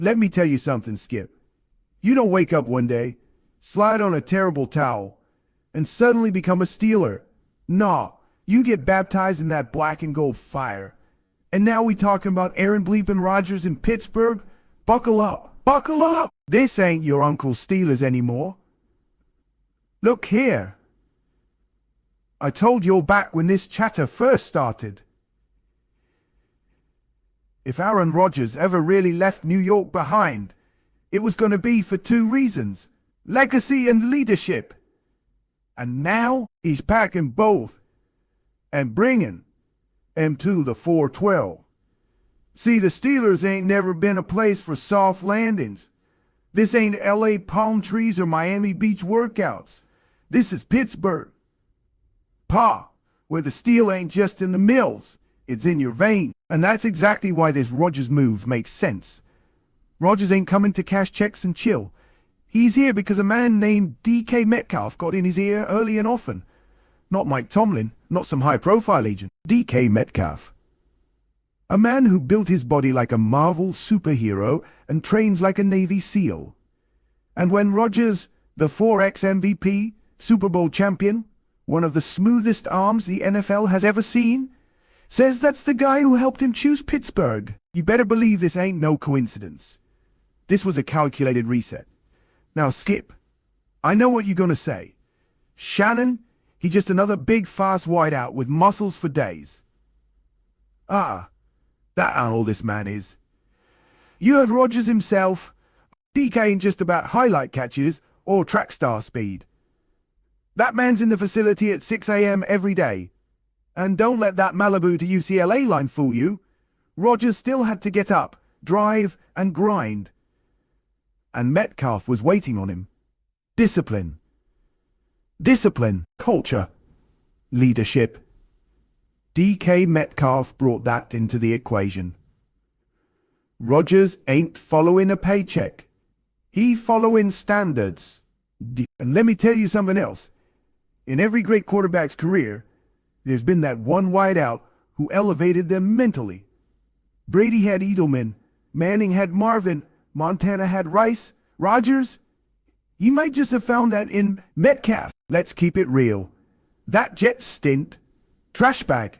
Let me tell you something, Skip. You don't wake up one day, slide on a terrible towel, and suddenly become a Steeler. Nah, you get baptized in that black and gold fire. And now we talking about Aaron bleeping Rodgers in Pittsburgh? Buckle up, buckle up! This ain't your Uncle Steelers anymore. Look here. I told you back when this chatter first started. If Aaron Rodgers ever really left New York behind, it was going to be for two reasons: legacy and leadership. And now he's packing both and bringing them to the 412. See, the Steelers ain't never been a place for soft landings. This ain't LA palm trees or Miami Beach workouts. This is Pittsburgh. Pa, where the steel ain't just in the mills, it's in your veins. And that's exactly why this Rodgers move makes sense. Rodgers ain't coming to cash checks and chill. He's here because a man named DK Metcalf got in his ear early and often. Not Mike Tomlin, not some high-profile agent. DK Metcalf. A man who built his body like a Marvel superhero and trains like a Navy SEAL. And when Rodgers, the 4X MVP, Super Bowl champion, one of the smoothest arms the NFL has ever seen, says that's the guy who helped him choose Pittsburgh, you better believe this ain't no coincidence. This was a calculated reset. Now, Skip, I know what you're gonna say. Shannon, he's just another big, fast wideout with muscles for days. That ain't all this man is. You heard Rodgers himself. DK ain't just about highlight catches or track star speed. That man's in the facility at 6 a.m. every day. And don't let that Malibu to UCLA line fool you. Rodgers still had to get up, drive, and grind. And Metcalf was waiting on him. Discipline. Discipline, culture, leadership. DK Metcalf brought that into the equation. Rodgers ain't following a paycheck. He following standards. And let me tell you something else. In every great quarterback's career, there's been that one wideout who elevated them mentally. Brady had Edelman, Manning had Marvin, Montana had Rice, Rodgers. You might just have found that in Metcalf. Let's keep it real. That Jet stint, trash bag.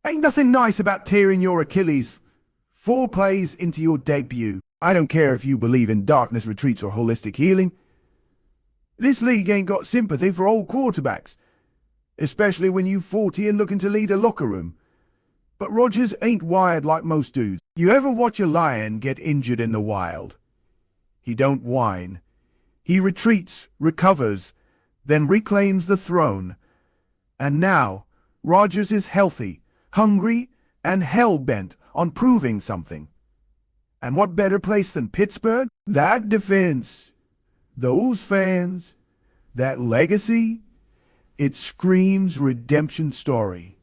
Ain't nothing nice about tearing your Achilles 4 plays into your debut. I don't care if you believe in darkness retreats or holistic healing. This league ain't got sympathy for old quarterbacks, especially when you're 40 and looking to lead a locker room. But Rodgers ain't wired like most dudes. You ever watch a lion get injured in the wild? He don't whine. He retreats, recovers, then reclaims the throne. And now, Rodgers is healthy, hungry, and hell-bent on proving something. And what better place than Pittsburgh? That defense, those fans, that legacy, it screams redemption story.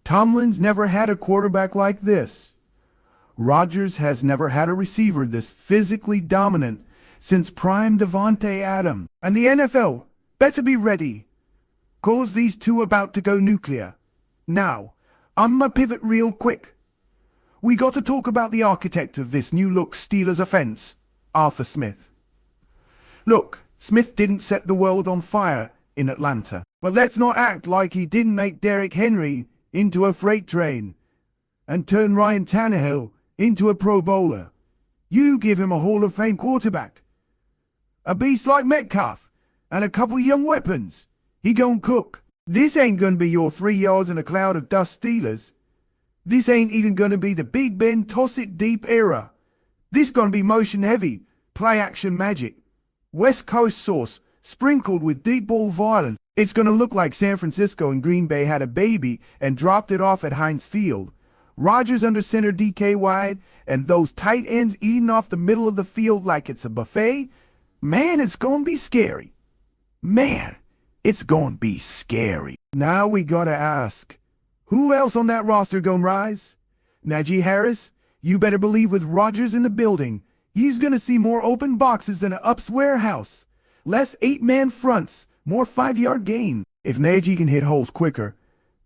Tomlin's never had a quarterback like this. Rodgers has never had a receiver this physically dominant since prime Devontae Adams. And the NFL better be ready, 'cause these two about to go nuclear. Now, I'ma pivot real quick. We got to talk about the architect of this new-look Steelers offense, Arthur Smith. Look, Smith didn't set the world on fire in Atlanta, but let's not act like he didn't make Derrick Henry into a freight train and turn Ryan Tannehill into a Pro Bowler. You give him a Hall of Fame quarterback, a beast like Metcalf, and a couple young weapons. He gon' cook. This ain't gonna be your 3 yards in a cloud of dust Steelers. This ain't even gonna be the Big Ben toss-it-deep era. This gonna be motion-heavy, play-action magic, West Coast sauce sprinkled with deep ball violence. It's gonna look like San Francisco and Green Bay had a baby and dropped it off at Heinz Field. Rodgers under center, DK wide, and those tight ends eating off the middle of the field like it's a buffet. Man, it's gonna be scary. Man, it's gonna be scary. Now we gotta ask, who else on that roster gonna rise? Najee Harris? You better believe with Rodgers in the building, he's gonna see more open boxes than an Ups warehouse. Less 8-man fronts, more 5-yard gains. If Najee can hit holes quicker,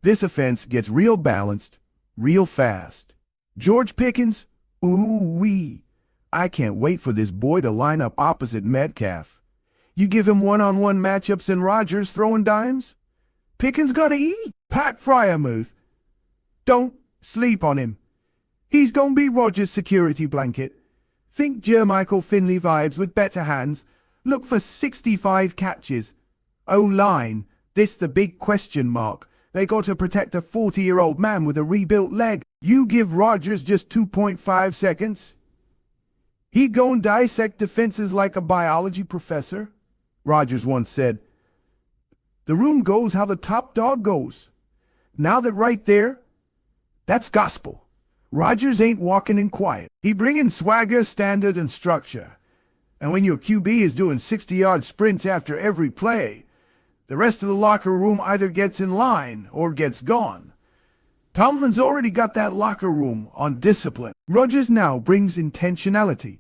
this offense gets real balanced, real fast. George Pickens? Ooh-wee. I can't wait for this boy to line up opposite Metcalf. You give him one-on-one matchups and Rodgers throwing dimes? Pickens gotta eat. Pat Fryermuth. Don't sleep on him. He's gonna be Rodgers' security blanket. Think Jermichael Finley vibes with better hands. Look for 65 catches. O-line, this the big question mark. They got to protect a 40-year-old man with a rebuilt leg. You give Rodgers just 2.5 seconds? He'd go and dissect defenses like a biology professor. Rodgers once said, "The room goes how the top dog goes." Now that right there, that's gospel. Rodgers ain't walking in quiet. He bringing swagger, standard, and structure. And when your QB is doing 60-yard sprints after every play, the rest of the locker room either gets in line or gets gone. Tomlin's already got that locker room on discipline. Rodgers now brings intentionality.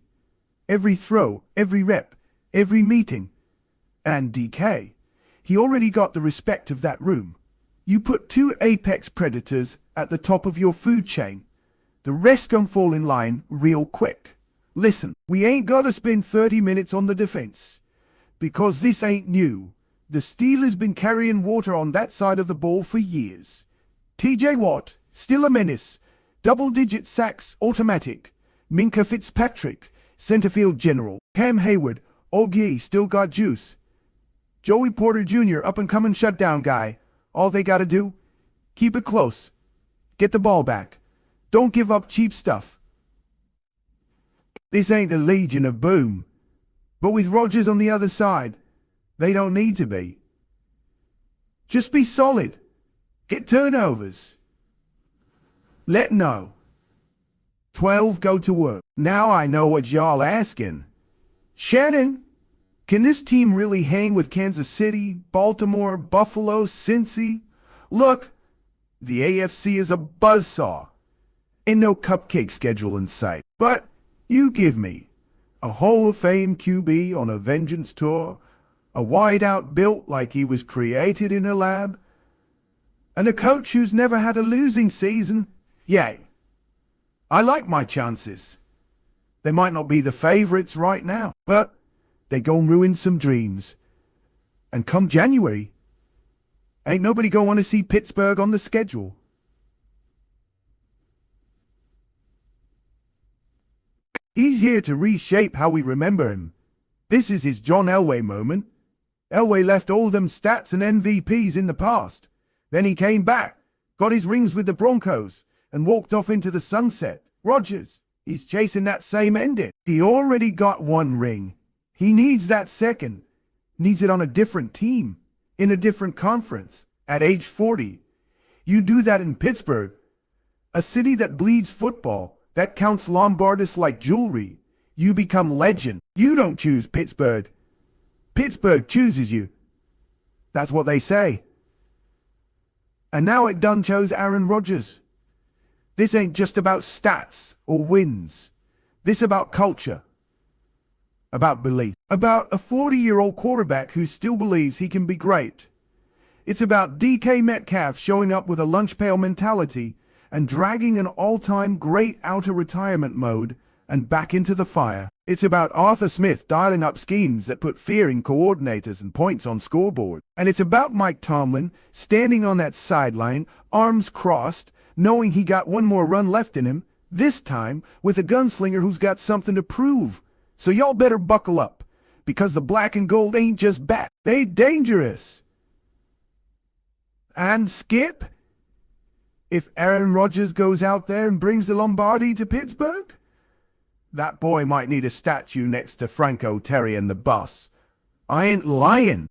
Every throw, every rep, every meeting. And DK, he already got the respect of that room. You put two apex predators at the top of your food chain. The rest gon' fall in line real quick. Listen, we ain't gotta spend 30 minutes on the defense. Because this ain't new. The Steelers been carrying water on that side of the ball for years. TJ Watt, still a menace. Double-digit sacks, automatic. Minka Fitzpatrick, centerfield general. Cam Hayward, Ogie, still got juice. Joey Porter Jr., up-and-coming shutdown guy. All they gotta do? Keep it close. Get the ball back. Don't give up cheap stuff. This ain't the Legion of Boom. But with Rodgers on the other side, they don't need to be. Just be solid. Get turnovers. Let know. 12 go to work. Now I know what y'all asking. Shannon, can this team really hang with Kansas City, Baltimore, Buffalo, Cincy? Look, the AFC is a buzzsaw. Ain't no cupcake schedule in sight. But you give me a Hall of Fame QB on a vengeance tour, a wideout built like he was created in a lab, and a coach who's never had a losing season. Yay. I like my chances. They might not be the favorites right now, but they gon' ruin some dreams. And come January, ain't nobody gonna want to see Pittsburgh on the schedule. He's here to reshape how we remember him. This is his John Elway moment. Elway left all them stats and MVPs in the past. Then he came back, got his rings with the Broncos, and walked off into the sunset. Rodgers, he's chasing that same ending. He already got one ring. He needs that second. Needs it on a different team, in a different conference, at age 40. You do that in Pittsburgh, a city that bleeds football, that counts Lombardists like jewelry. You become legend. You don't choose Pittsburgh. Pittsburgh chooses you. That's what they say. And now it done chose Aaron Rodgers. This ain't just about stats or wins. This about culture. About belief. About a 40-year-old quarterback who still believes he can be great. It's about DK Metcalf showing up with a lunch pail mentality and dragging an all-time great out of retirement mode and back into the fire. It's about Arthur Smith dialing up schemes that put fear in coordinators and points on scoreboard. And it's about Mike Tomlin standing on that sideline, arms crossed, knowing he got one more run left in him, this time with a gunslinger who's got something to prove. So y'all better buckle up, because the black and gold ain't just bat, they dangerous. And Skip, if Aaron Rodgers goes out there and brings the Lombardi to Pittsburgh, that boy might need a statue next to Franco Terry and the bus. I ain't lying.